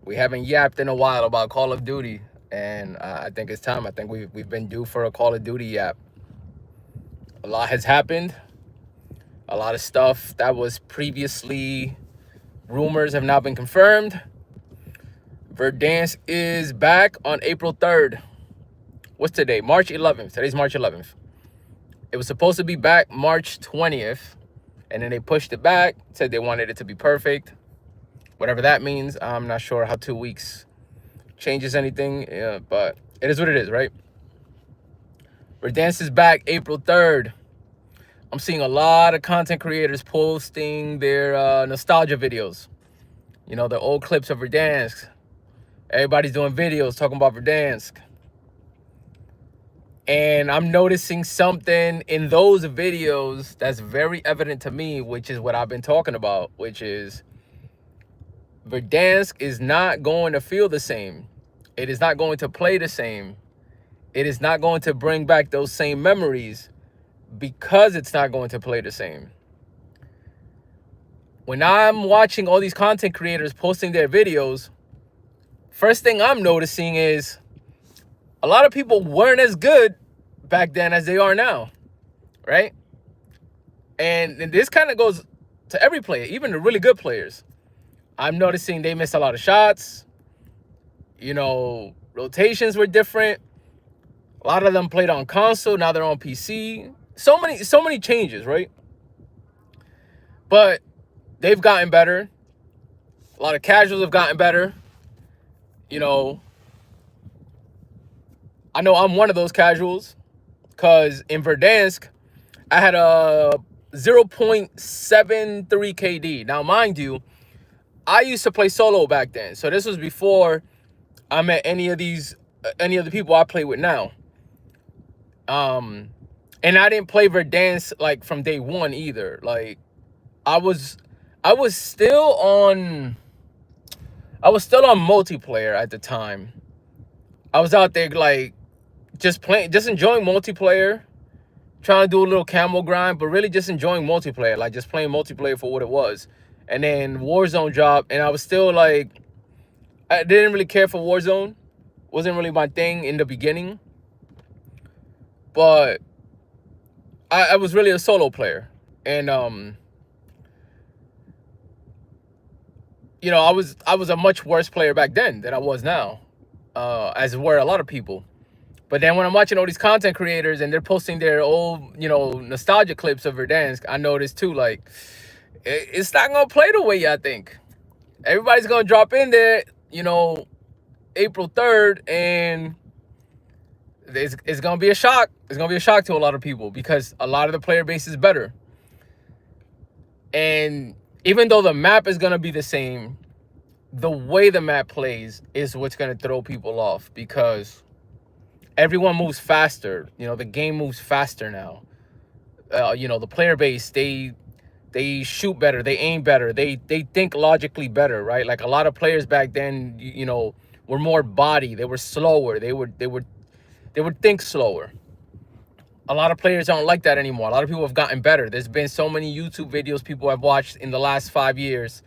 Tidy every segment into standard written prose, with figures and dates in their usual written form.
We haven't yapped in a while about Call of Duty, and I think it's time. I think we've been due for a Call of Duty yap. A lot has happened. A lot of stuff that was previously rumors have now been confirmed. Verdansk is back on April 3rd. What's today? March 11th. Today's March 11th. It was supposed to be back March 20th, and then they pushed it back, said they wanted it to be perfect. Whatever that means, I'm not sure how 2 weeks changes anything, but it is what it is, right? Verdansk is back April 3rd. I'm seeing a lot of content creators posting their nostalgia videos. You know, the old clips of Verdansk. Everybody's doing videos talking about Verdansk. And I'm noticing something in those videos that's very evident to me, which is what I've been talking about, which is Verdansk is not going to feel the same. It is not going to play the same. It is not going to bring back those same memories because it's not going to play the same. When I'm watching all these content creators posting their videos, first thing I'm noticing is a lot of people weren't as good back then as they are now, right? And this kind of goes to every player, even the really good players. I'm noticing they missed a lot of shots. You know, rotations were different. A lot of them played on console. Now they're on PC. So many changes, right? But they've gotten better. A lot of casuals have gotten better. You know I'm one of those casuals because in Verdansk, I had a 0.73 KD. Now, mind you, I used to play solo back then. So this was before I met any of the people I play with now. And I didn't play Verdansk like from day one either. Like I was still on multiplayer at the time. I was out there like just enjoying multiplayer, trying to do a little camo grind, but really just enjoying multiplayer, like just playing multiplayer for what it was. And then Warzone dropped, and I was still like, I didn't really care for Warzone. Wasn't really my thing in the beginning. But I was really a solo player. And I was a much worse player back then than I was now. As were a lot of people. But then when I'm watching all these content creators and they're posting their old, nostalgia clips of Verdansk, I noticed too, like, it's not going to play the way y'all think. Everybody's going to drop in there, April 3rd, and it's going to be a shock. It's going to be a shock to a lot of people because a lot of the player base is better. And even though the map is going to be the same, the way the map plays is what's going to throw people off because everyone moves faster. The game moves faster now. The player base, they shoot better, they aim better, they think logically better, right? Like a lot of players back then, were more body, they were slower, they would think slower. A lot of players don't like that anymore. A lot of people have gotten better. There's been so many YouTube videos people have watched in the last 5 years,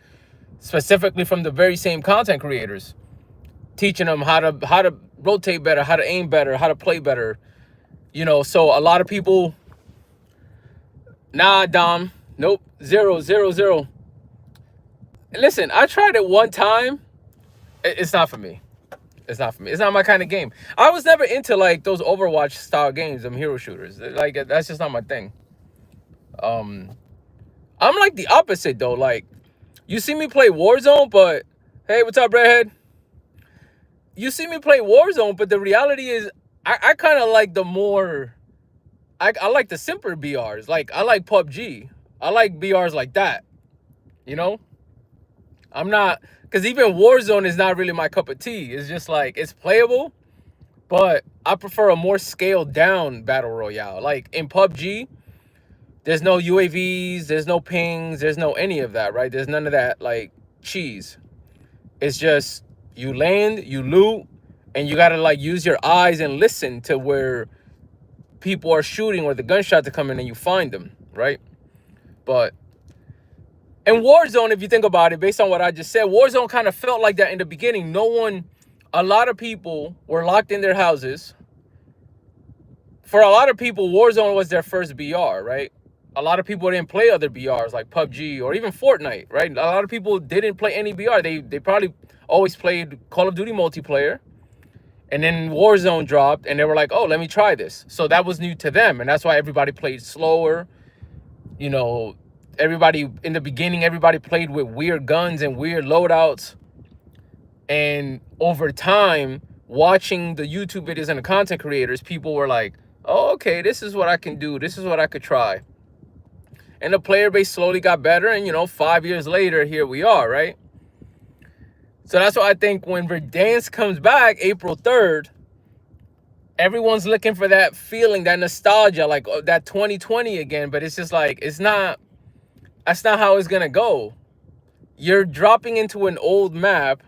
specifically from the very same content creators, teaching them how to rotate better, how to aim better, how to play better. So a lot of people, nah, Dom, nope, 0, 0, 0. Listen, I tried it one time. It's not for me. It's not for me. It's not my kind of game. I was never into like those Overwatch style games, them hero shooters. Like that's just not my thing. I'm like the opposite though. Like you see me play Warzone, but hey, what's up, Redhead? You see me play Warzone, but the reality is I kind of like the more I like the simpler BRs. Like I like PUBG. I like BRs like that. I'm not, because even Warzone is not really my cup of tea. It's just like, it's playable, but I prefer a more scaled down battle royale. Like in PUBG, there's no UAVs, there's no pings, there's no any of that, right? There's none of that like cheese. It's just you land, you loot, and you gotta like use your eyes and listen to where people are shooting or the gunshots are coming and you find them, right? But And Warzone, if you think about it, based on what I just said, Warzone kind of felt like that in the beginning. A lot of people were locked in their houses. For a lot of people, Warzone was their first BR, right? A lot of people didn't play other BRs like PUBG or even Fortnite, right? A lot of people didn't play any BR. They probably always played Call of Duty multiplayer. And then Warzone dropped and they were like, oh, let me try this. So that was new to them. And that's why everybody played slower. You know, everybody in the beginning, everybody played with weird guns and weird loadouts. And over time, watching the YouTube videos and the content creators, people were like, oh, okay, this is what I can do. This is what I could try. And the player base slowly got better. And, 5 years later, here we are, right? So that's why I think when Verdansk comes back April 3rd, everyone's looking for that feeling, that nostalgia, like that 2020 again. But it's just like, that's not how it's going to go. You're dropping into an old map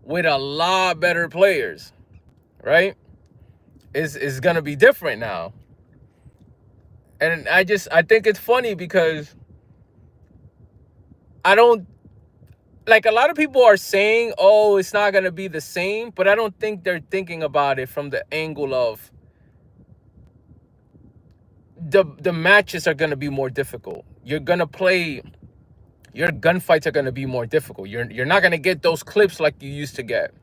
with a lot better players, right? It's going to be different now. And I think it's funny because I don't, like, a lot of people are saying, oh, it's not going to be the same, but I don't think they're thinking about it from the angle of the matches are going to be more difficult. You're going to play, your gunfights are going to be more difficult. You're not going to get those clips like you used to get.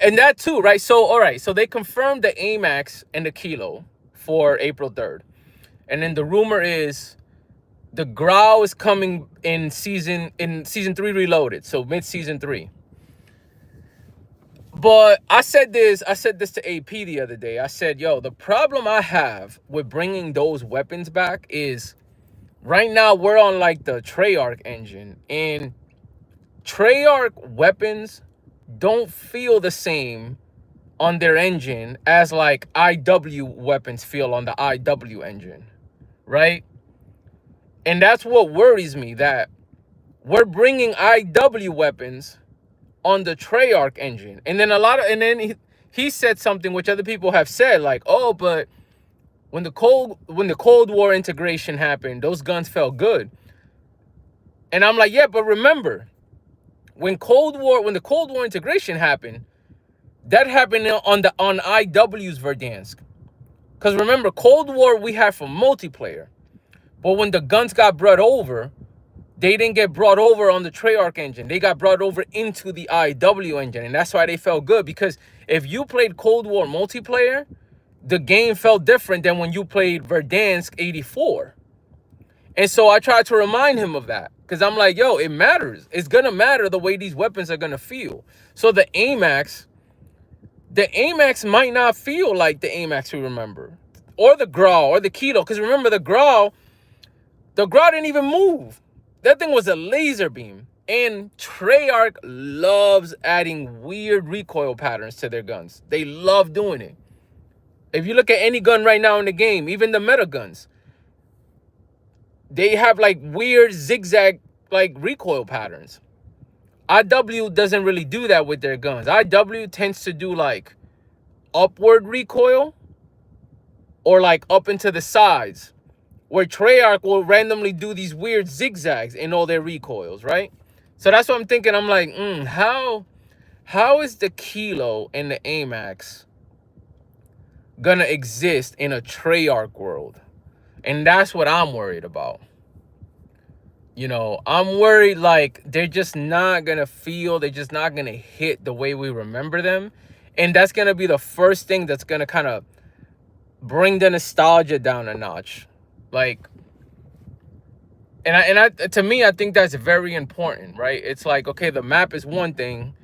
And that too, right? So, all right, so they confirmed the AMAX and the Kilo for April 3rd. And then the rumor is the Grau is coming in season 3 Reloaded, so mid-season 3. But I said this to AP the other day. I said, yo, the problem I have with bringing those weapons back is right now we're on like the Treyarch engine, and Treyarch weapons don't feel the same on their engine as like IW weapons feel on the IW engine, right? And that's what worries me, that we're bringing IW weapons on the Treyarch engine. And then he said something which other people have said, like, oh, but when the Cold War integration happened, those guns felt good. And I'm like, yeah, but remember, when the Cold War integration happened, that happened on IW's Verdansk. Because remember, Cold War we had for multiplayer. But when the guns got brought over, they didn't get brought over on the Treyarch engine. They got brought over into the IW engine. And that's why they felt good. Because if you played Cold War multiplayer, the game felt different than when you played Verdansk 84. And so I tried to remind him of that. Because I'm like, yo, it matters. It's going to matter the way these weapons are going to feel. So the AMAX might not feel like the AMAX we remember. Or the Grau or the Kilo. Because remember, the Grau didn't even move. That thing was a laser beam. And Treyarch loves adding weird recoil patterns to their guns. They love doing it. If you look at any gun right now in the game, even the meta guns, they have like weird zigzag like recoil patterns. IW doesn't really do that with their guns. IW tends to do like upward recoil or like up into the sides, where Treyarch will randomly do these weird zigzags in all their recoils, right? So that's what I'm thinking. I'm like, how is the Kilo and the AMAX gonna exist in a Treyarch world? And that's what I'm worried about. I'm worried like they're just not gonna hit the way we remember them. And that's gonna be the first thing that's gonna kind of bring the nostalgia down a notch. Like, to me, I think that's very important, right? It's like, okay, the map is one thing,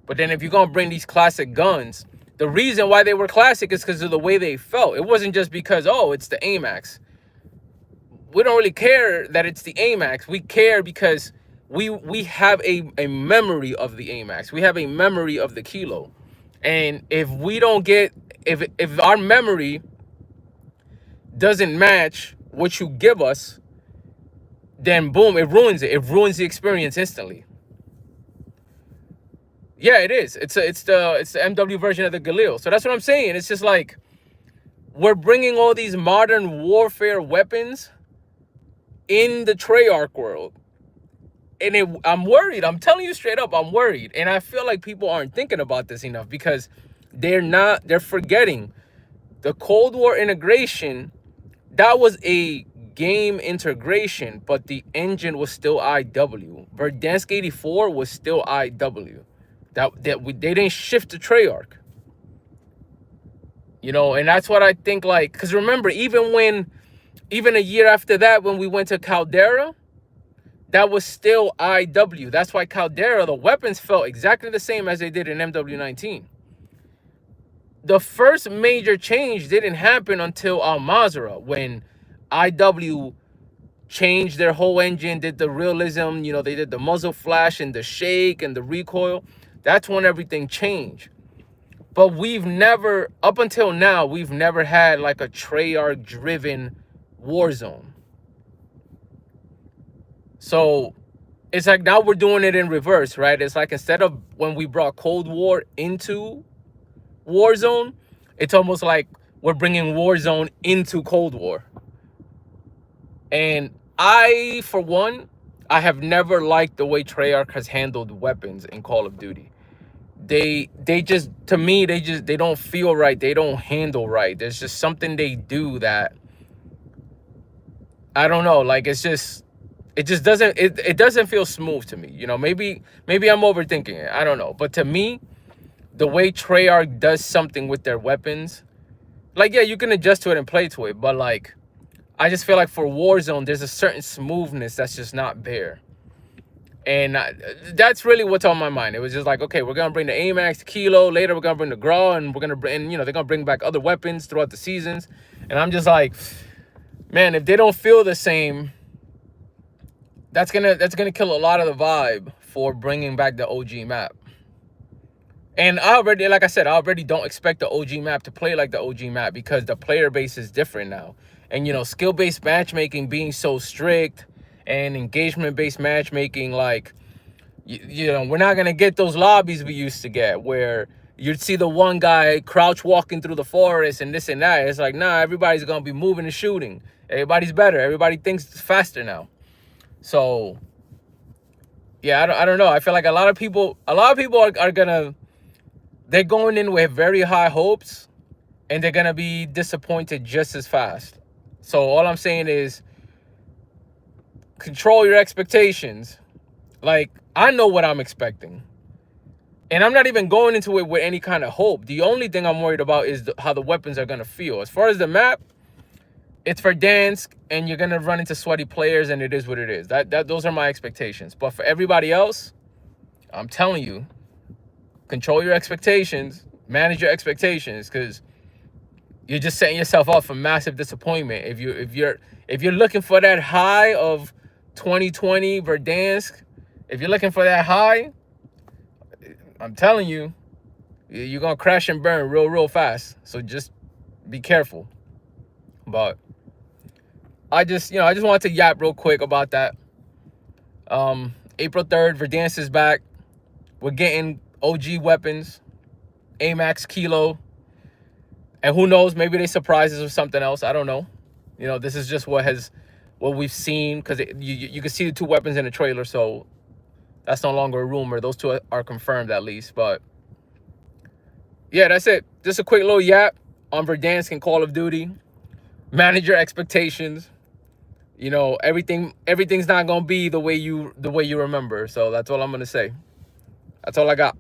but then if you're gonna bring these classic guns, the reason why they were classic is because of the way they felt. It wasn't just because, oh, it's the AMAX. We don't really care that it's the AMAX. We care because we have a memory of the AMAX. We have a memory of the Kilo. And if our memory doesn't match what you give us, then boom, it ruins it. It ruins the experience instantly. Yeah, it is. It's the MW version of the Galil. So that's what I'm saying. It's just like we're bringing all these modern warfare weapons in the Treyarch world. And I'm worried. I'm telling you straight up, I'm worried. And I feel like people aren't thinking about this enough because they're forgetting the Cold War integration. That was a game integration, but the engine was still IW. Verdansk 84 was still IW. They didn't shift to Treyarch. You know, and that's what I think, like, because remember, even a year after that, when we went to Caldera, that was still IW. That's why Caldera, the weapons felt exactly the same as they did in MW19. The first major change didn't happen until Al Mazrah, when IW changed their whole engine, did the realism, you know, they did the muzzle flash and the shake and the recoil. That's when everything changed. But we've never, up until now, we've never had like a Treyarch driven Warzone. So it's like now we're doing it in reverse, right? It's like instead of when we brought Cold War into Warzone, it's almost like we're bringing Warzone into Cold War. And I, for one, I have never liked the way Treyarch has handled weapons in Call of Duty. They just, to me, they don't feel right. They don't handle right. There's just something they do that, I don't know, like it just doesn't, it doesn't feel smooth to me. You know, maybe I'm overthinking it. I don't know. But to me, the way Treyarch does something with their weapons, like, yeah, you can adjust to it and play to it, but like, I just feel like for Warzone, there's a certain smoothness that's just not there. And that's really what's on my mind. It was just like, okay, we're going to bring the AMAX Kilo. Later, we're going to bring the GRAW, and we're going to bring, you know, they're going to bring back other weapons throughout the seasons. And I'm just like, man, if they don't feel the same, that's gonna kill a lot of the vibe for bringing back the OG map. And I already, like I said, I already don't expect the OG map to play like the OG map because the player base is different now. And, you know, skill-based matchmaking being so strict and engagement-based matchmaking, like, you know, we're not going to get those lobbies we used to get where you'd see the one guy crouch walking through the forest and this and that. It's like, nah, everybody's going to be moving and shooting. Everybody's better. Everybody thinks it's faster now. So, yeah, I don't know. I feel like a lot of people are gonna, they're going in with very high hopes and they're gonna be disappointed just as fast. So all I'm saying is control your expectations. Like, I know what I'm expecting. And I'm not even going into it with any kind of hope. The only thing I'm worried about is how the weapons are gonna feel. As far as the map, it's Verdansk, and you're gonna run into sweaty players, and it is what it is. Those are my expectations. But for everybody else, I'm telling you, control your expectations, manage your expectations, because you're just setting yourself up for massive disappointment. If you're looking for that high of 2020 Verdansk, if you're looking for that high, I'm telling you, you're gonna crash and burn real fast. So just be careful. But I just wanted to yap real quick about that. April 3rd, Verdansk is back. We're getting OG weapons, AMAX Kilo. And who knows, maybe they surprise us with something else. I don't know. You know, this is just what we've seen, because you can see the two weapons in the trailer, so that's no longer a rumor. Those two are confirmed at least. But yeah, that's it. Just a quick little yap on Verdansk and Call of Duty. Manage your expectations. You know, everything's not gonna be the way you remember. So that's all I'm gonna say. That's all I got.